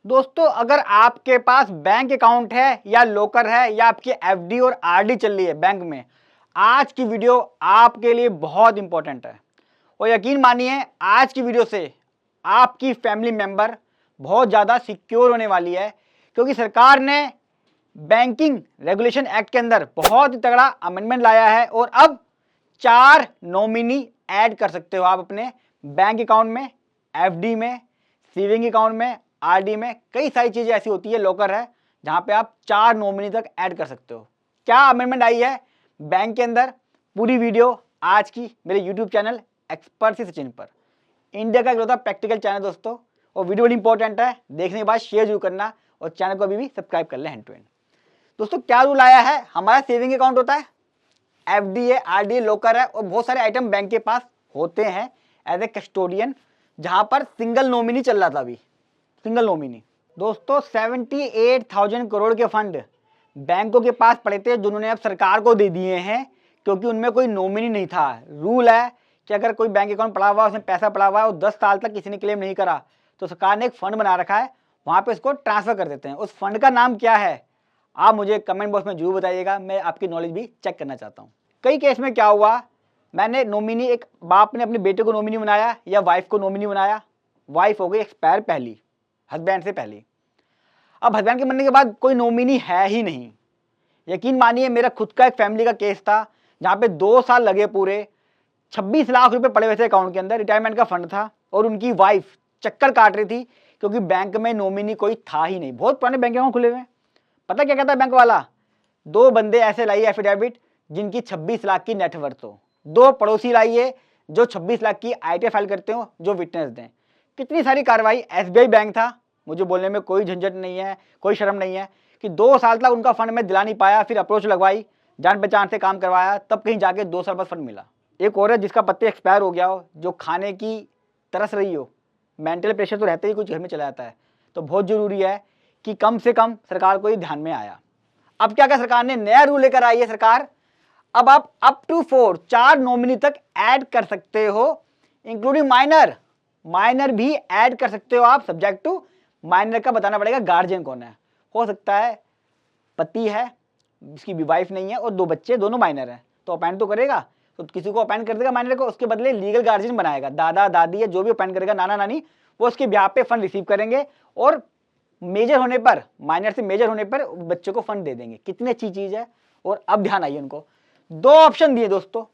दोस्तों, अगर आपके पास बैंक अकाउंट है या लॉकर है या आपकी एफडी और आरडी चल रही है बैंक में, आज की वीडियो आपके लिए बहुत इंपॉर्टेंट है। और यकीन मानिए, आज की वीडियो से आपकी फैमिली मेंबर बहुत ज़्यादा सिक्योर होने वाली है, क्योंकि सरकार ने बैंकिंग रेगुलेशन एक्ट के अंदर बहुत ही तगड़ा अमेंडमेंट लाया है और अब 4 नॉमिनी ऐड कर सकते हो आप अपने बैंक अकाउंट में, एफडी में, सेविंग अकाउंट में, आरडी में। कई सारी चीजें ऐसी होती है, लॉकर है, जहां पे आप 4 नॉमिनी तक ऐड कर सकते हो। क्या अमेंडमेंट आई है बैंक के अंदर, पूरी वीडियो आज की मेरे यूट्यूब चैनल एक्सपर्ट सचिन पर। इंडिया का इकलौता प्रैक्टिकल चैनल दोस्तों, और वीडियो बड़ी इंपॉर्टेंट है, देखने के बाद शेयर जरूर करना और चैनल को अभी भी सब्सक्राइब कर लें हैंड टू हैंड। दोस्तों, क्या रूल आया है, हमारा सेविंग अकाउंट होता है, एफडी है, आरडी है, लॉकर है, और बहुत सारे आइटम बैंक के पास होते हैं एज ए कस्टोडियन, जहां पर सिंगल नॉमिनी चल रहा था अभी, सिंगल नॉमिनी। दोस्तों, 78,000 करोड़ के फंड बैंकों के पास पड़े थे, जिन्होंने अब सरकार को दे दिए हैं, क्योंकि उनमें कोई नॉमिनी नहीं था। रूल है कि अगर कोई बैंक अकाउंट पड़ा हुआ है, उसमें पैसा पड़ा हुआ है और 10 साल तक किसी ने क्लेम नहीं करा, तो सरकार ने एक फंड बना रखा है, वहां पे इसको ट्रांसफर कर देते हैं। उस फंड का नाम क्या है, आप मुझे कमेंट बॉक्स में जरूर बताइएगा, मैं आपकी नॉलेज भी चेक करना चाहता हूँ। कई केस में क्या हुआ, मैंने नॉमिनी, एक बाप ने अपने बेटे को नॉमिनी बनाया या वाइफ को नॉमिनी बनाया, वाइफ हो गई एक्सपायर पहली, हस्बैंड से पहली। अब हस्बैंड के मरने के बाद कोई नॉमिनी है ही नहीं। यकीन मानिए, मेरा खुद का एक फैमिली का केस था, जहाँ पे 2 साल लगे पूरे, 26 लाख रुपए पड़े हुए थे अकाउंट के अंदर, रिटायरमेंट का फंड था, और उनकी वाइफ चक्कर काट रही थी क्योंकि बैंक में नॉमिनी कोई था ही नहीं। बहुत पुराने बैंक अकाउंट खुले हुए हैं। पता क्या कहता है बैंक वाला, 2 बंदे ऐसे लाइए एफिडेविट जिनकी 26 लाख की नेटवर्थ हो, 2 पड़ोसी लाइए जो 26 लाख की आईटी फाइल करते हो, जो विटनेस दें। कितनी सारी कार्रवाई। एसबीआई बैंक था, मुझे बोलने में कोई झंझट नहीं है, कोई शर्म नहीं है, कि 2 साल तक उनका फंड में दिला नहीं पाया, फिर अप्रोच लगवाई, जान पहचान से काम करवाया, तब कहीं जाके 2 साल बाद फंड मिला। एक औरत जिसका पति एक्सपायर हो गया हो, जो खाने की तरस रही हो, मेंटल प्रेशर तो रहता ही कुछ घर में चला जाता है, तो बहुत जरूरी है कि कम से कम सरकार को ये ध्यान में आया। अब क्या सरकार ने नया रूल लेकर आई है सरकार, अब आप अप टू 4 नॉमिनी तक ऐड कर सकते हो, इंक्लूडिंग माइनर। माइनर भी ऐड कर सकते हो आप, सब्जेक्ट टू माइनर का बताना पड़ेगा गार्जियन कौन है। हो सकता है पति है, इसकी भी वाइफ नहीं है, और 2 बच्चे, दोनों माइनर हैं, तो अपॉइंट तो करेगा, तो किसी को अपॉइंट कर देगा माइनर को, उसके बदले लीगल गार्जियन बनाएगा, दादा दादी या जो भी अपॉइंट करेगा, नाना नानी, वो उसके ब्याह पे फंड रिसीव करेंगे, और मेजर होने पर, माइनर से मेजर होने पर बच्चे को फंड दे देंगे। कितनी अच्छी चीज है। और अब ध्यान आइए, उनको 2 ऑप्शन दिए दोस्तों,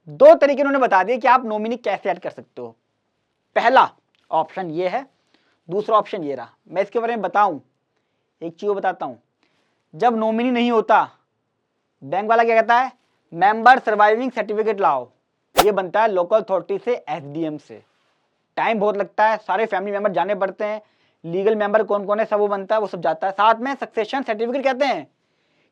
2 तरीके उन्होंने बता दिए कि आप नॉमिनी कैसे ऐड कर सकते हो। पहला ऑप्शन ये है, दूसरा ऑप्शन ये रहा। मैं इसके बारे में बताऊं, एक चीज बताता हूं। जब नॉमिनी नहीं होता, बैंक वाला क्या कहता है, मेंबर सर्वाइविंग सर्टिफिकेट लाओ। ये बनता है लोकल अथॉरिटी से, एसडीएम से। टाइम बहुत लगता है, सारे फैमिली मेंबर जाने पड़ते हैं, लीगल मेंबर कौन कौन है सब वो बनता है, वो सब जाता है। साथ में सक्सेशन सर्टिफिकेट कहते हैं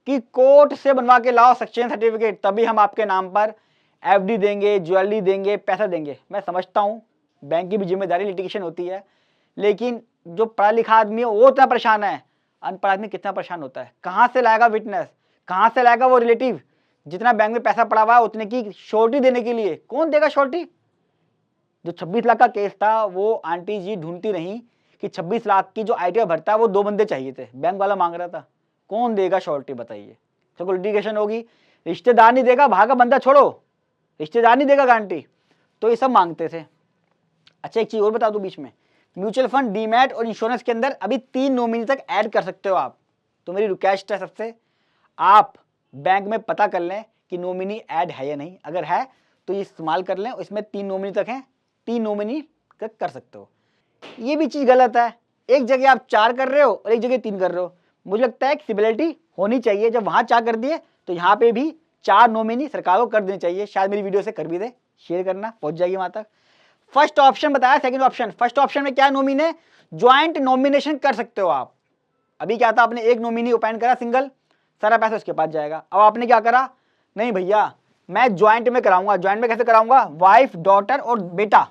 कि कोर्ट से बनवा के लाओ सक्सेशन सर्टिफिकेट, तभी हम आपके नाम पर एफडी देंगे, ज्वेलरी देंगे, पैसा देंगे। मैं समझता हूँ बैंक की भी जिम्मेदारी, लिटिगेशन होती है, लेकिन जो पढ़ा लिखा आदमी है वो इतना परेशान है, अनपढ़ आदमी कितना परेशान होता है। कहाँ से लाएगा विटनेस, कहाँ से लाएगा वो रिलेटिव, जितना बैंक में पैसा पड़ा हुआ है उतने की श्योरिटी देने के लिए कौन देगा श्योरिटी। जो 26 लाख का केस था, वो आंटी जी ढूंढती रही कि 26 लाख की जो आईटीआर भरता है वो 2 बंदे चाहिए थे, बैंक वाला मांग रहा था, कौन देगा श्योरिटी बताइए। तो लिटिगेशन होगी, रिश्तेदार नहीं देगा, भागा बंदा छोड़ो, रिश्तेदार नहीं देगा गारंटी, तो ये सब मांगते थे। अच्छा, एक चीज और बता दूं बीच में, म्यूचुअल फंड, डीमैट और इंश्योरेंस के अंदर अभी 3 नॉमिनी तक ऐड कर सकते हो आप। तो मेरी रिक्वेस्ट है सबसे, आप बैंक में पता कर लें कि नॉमिनी ऐड है या नहीं, अगर है तो ये इस्तेमाल कर लें। इसमें 3 नॉमिनी तक हैं, 3 नॉमिनी तक कर सकते हो। ये भी चीज गलत है, एक जगह आप 4 कर रहे हो और एक जगह 3 कर रहे हो। मुझे लगता है एक्सेसिबिलिटी होनी चाहिए, जब वहां 4 कर दिए तो यहाँ पे भी 4 नॉमिनी सरकार को कर देनी चाहिए। शायद मेरी वीडियो से कर भी दे, शेयर करना, पहुंच जाएगी वहां तक। फर्स्ट ऑप्शन बताया, सेकंड ऑप्शन। फर्स्ट ऑप्शन में क्या नॉमिनी, ज्वाइंट नॉमिनेशन कर सकते हो आप। अभी क्या था, आपने एक नॉमिनी अपॉइंट करा सिंगल, सारा पैसा उसके पास जाएगा। अब आपने क्या करा, नहीं भैया मैं ज्वाइंट में कराऊंगा। ज्वाइंट में कैसे कराऊंगा, वाइफ, डॉटर और बेटा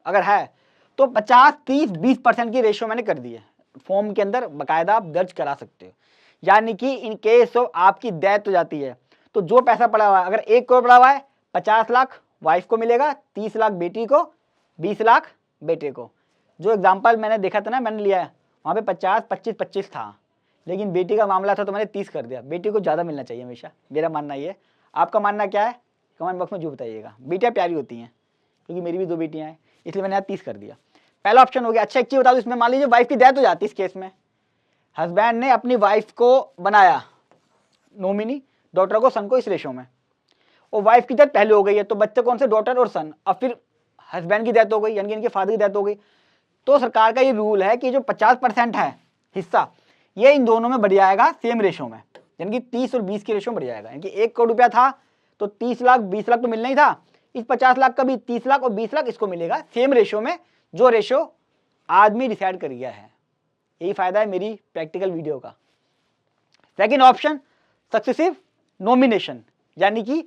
अगर है तो 50, 30, 20% की रेशियो मैंने कर दी है। फॉर्म के अंदर बाकायदा आप दर्ज करा सकते हो। यानी कि इन केस ऑफ आपकी डेथ हो जाती है तो जो पैसा पड़ा हुआ है, अगर 1 करोड़ पड़ा हुआ है, 50 लाख वाइफ को मिलेगा, 30 लाख बेटी को, 20 लाख बेटे को। जो एग्जाम्पल मैंने देखा था ना, मैंने लिया है, वहाँ पे 50, 25, 25 था, लेकिन बेटी का मामला था तो मैंने 30 कर दिया। बेटी को ज़्यादा मिलना चाहिए हमेशा, मेरा मानना ये। आपका मानना क्या है कमेंट बॉक्स में जो बताइएगा। बेटियाँ प्यारी होती हैं, क्योंकि मेरी भी 2 बेटियाँ हैं, इसलिए मैंने यहाँ 30 कर दिया। पहला ऑप्शन हो गया। अच्छा, एक चीज़ बता दूँ इसमें, मान लीजिए वाइफ की डेथ हो जाती है, इस केस में हस्बैंड ने अपनी वाइफ को बनाया नॉमिनी, डॉटर को, सन को, इस रेशो में, और वाइफ की डेथ पहले हो गई है, तो बच्चे कौन से, डॉटर और सन। अब फिर हस्बैंड की डेथ हो गई, यानी कि इनके फादर की डेथ हो गई, तो सरकार का ये रूल है कि जो 50% है हिस्सा, ये इन दोनों में बढ़ जाएगा सेम रेशो में, यानी कि 30 और 20 के रेशो में बढ़ जाएगा। यानी कि 1 करोड़ रुपया था तो 30 लाख 20 लाख तो मिलना ही था, इस 50 लाख का भी 30 लाख और 20 लाख इसको मिलेगा सेम रेशो में, जो रेशो आदमी डिसाइड कर गया है। यही फायदा है मेरी प्रैक्टिकल वीडियो का। सेकेंड ऑप्शन, सक्सेसिव नॉमिनेशन, यानी कि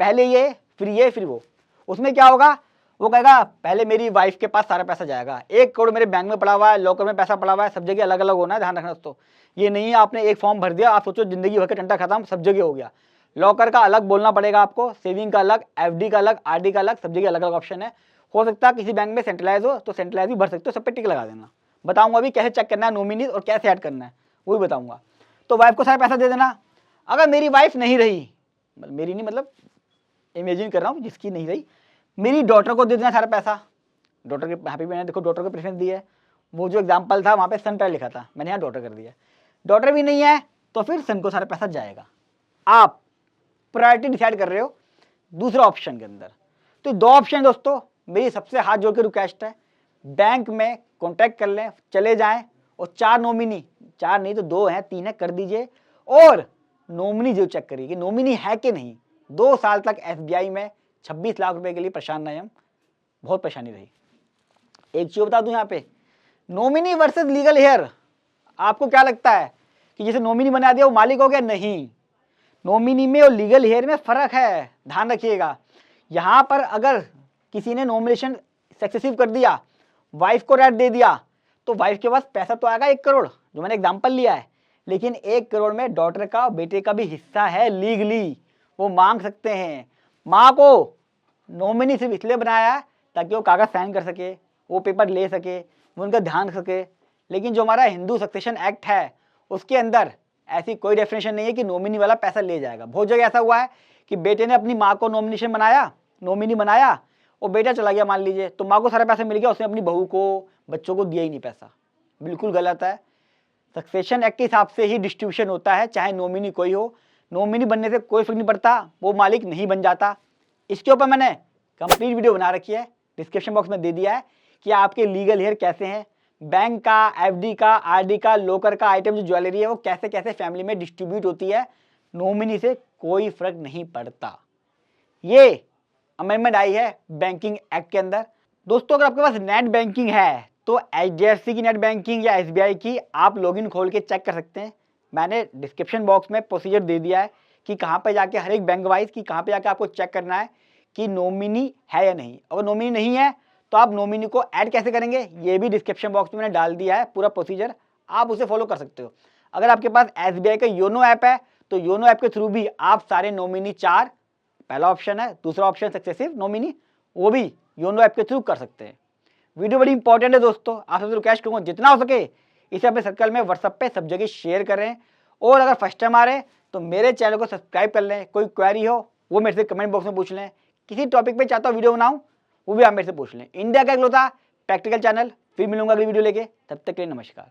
पहले ये फिर ये फिर वो। उसमें क्या होगा, वो कहेगा पहले मेरी वाइफ के पास सारा पैसा जाएगा, 1 करोड़ मेरे बैंक में पड़ा हुआ है, लॉकर में पैसा पड़ा हुआ है, सब जगह अलग अलग होना है, ध्यान रखना दोस्तों। ये नहीं है आपने एक फॉर्म भर दिया, आप सोचो जिंदगी भर का टंटा खत्म, सब जगह हो गया। लॉकर का अलग बोलना पड़ेगा आपको, सेविंग का अलग, एफडी का अलग, आरडी का अलग, सब जगह अलग अलग ऑप्शन है। हो सकता है किसी बैंक में सेंट्रलाइज हो तो सेंट्रलाइज भी भर सकते हो, सब पे टिक लगा देना। बताऊंगा अभी कैसे चेक करना है नॉमिनी और कैसे ऐड करना है, वो भी बताऊंगा। तो वाइफ को सारा पैसा दे देना। अगर मेरी वाइफ नहीं रही, मेरी नहीं मतलब इमेजिन कर रहा हूँ जिसकी नहीं रही, मेरी डॉटर को दे देना सारा पैसा। डॉटर के यहाँ पे मैंने देखो डॉटर को प्रेफरेंस दी है, वो जो एग्जाम्पल था वहाँ पे सन लिखा था, मैंने यहाँ डॉटर कर दिया। डॉटर भी नहीं है तो फिर सन को सारा पैसा जाएगा। आप प्रायोरिटी डिसाइड कर रहे हो दूसरा ऑप्शन के अंदर। तो 2 ऑप्शन दोस्तों, मेरी सबसे हाथ जोड़ के रिक्वेस्ट है, बैंक में कॉन्टैक्ट कर लें, चले जाएं और 4 नॉमिनी, 4 नहीं तो 2 हैं 3 है कर दीजिए, और नॉमिनी जो चेक करिए कि नॉमिनी है कि नहीं। 2 साल तक एसबीआई में 26 लाख रुपए के लिए परेशान रहे हम, बहुत परेशानी रही। एक चीज बता दूं यहाँ पे, नॉमिनी वर्सेस लीगल हेयर, आपको क्या लगता है कि जैसे नॉमिनी बना दिया वो मालिक हो गया? नहीं, नॉमिनी में और लीगल हेयर में फर्क है, ध्यान रखिएगा। यहां पर अगर किसी ने नॉमिनेशन सक्सेसिव कर दिया, वाइफ को राइट दे दिया, तो वाइफ के पास पैसा तो आएगा 1 करोड़, जो मैंने एग्जाम्पल लिया है, लेकिन 1 करोड़ में डॉटर का बेटे का भी हिस्सा है लीगली, वो मांग सकते हैं। माँ को नॉमिनी सिर्फ इसलिए बनाया है ताकि वो कागज साइन कर सके, वो पेपर ले सके, वो उनका ध्यान रख सके। लेकिन जो हमारा हिंदू सक्सेशन एक्ट है उसके अंदर ऐसी कोई डेफिनेशन नहीं है कि नॉमिनी वाला पैसा ले जाएगा। बहुत जगह ऐसा हुआ है कि बेटे ने अपनी माँ को नॉमिनेशन बनाया, नॉमिनी बनाया, और बेटा चला गया मान लीजिए, तो माँ को सारा पैसा मिल गया, उसने अपनी बहू को बच्चों को दिया ही नहीं पैसा। बिल्कुल गलत है। सक्सेशन एक्ट के हिसाब से ही डिस्ट्रीब्यूशन होता है, चाहे नॉमिनी कोई हो। नॉमिनी बनने से कोई फर्क नहीं पड़ता, वो मालिक नहीं बन जाता। इसके ऊपर मैंने कंप्लीट वीडियो बना रखी है, डिस्क्रिप्शन बॉक्स में दे दिया है कि आपके लीगल हेयर कैसे हैं, बैंक का, एफडी का, आरडी का, लोकर का आइटम जो ज्वेलरी है वो कैसे कैसे फैमिली में डिस्ट्रीब्यूट होती है। नॉमिनी से कोई फर्क नहीं पड़ता। ये अमेंडमेंट आई है बैंकिंग एक्ट के अंदर। दोस्तों अगर आपके पास नेट बैंकिंग है तो एचडीएफसी की नेट बैंकिंग या एसबीआई की आप लॉगिन खोल के चेक कर सकते हैं। मैंने डिस्क्रिप्शन बॉक्स में प्रोसीजर दे दिया है कि कहाँ पे जाके हर एक बैंक वाइज की कहाँ पे जाके आपको चेक करना है कि नॉमिनी है या नहीं। अगर नॉमिनी नहीं है तो आप नॉमिनी को ऐड कैसे करेंगे, ये भी डिस्क्रिप्शन बॉक्स में मैंने डाल दिया है पूरा प्रोसीजर, आप उसे फॉलो कर सकते हो। अगर आपके पास एसबीआई का योनो ऐप है तो योनो ऐप के थ्रू भी आप सारे नॉमिनी 4, पहला ऑप्शन है, दूसरा ऑप्शन सक्सेसिव नॉमिनी, वो भी योनो ऐप के थ्रू कर सकते हैं। वीडियो बड़ी इंपॉर्टेंट है दोस्तों, आप सबसे रिक्वेस्ट करूंगा जितना हो सके इसे अपने सर्कल में, व्हाट्सएप पे सब जगह शेयर करें। और अगर फर्स्ट टाइम आ रहे हैं तो मेरे चैनल को सब्सक्राइब कर लें। कोई क्वेरी हो वो मेरे से कमेंट बॉक्स में पूछ लें, किसी टॉपिक पे चाहता हूँ वीडियो बनाऊं वो भी आप मेरे से पूछ लें। इंडिया का इकलौता प्रैक्टिकल चैनल, फिर मिलूंगा अगली वीडियो लेके, तब तक के लिए नमस्कार।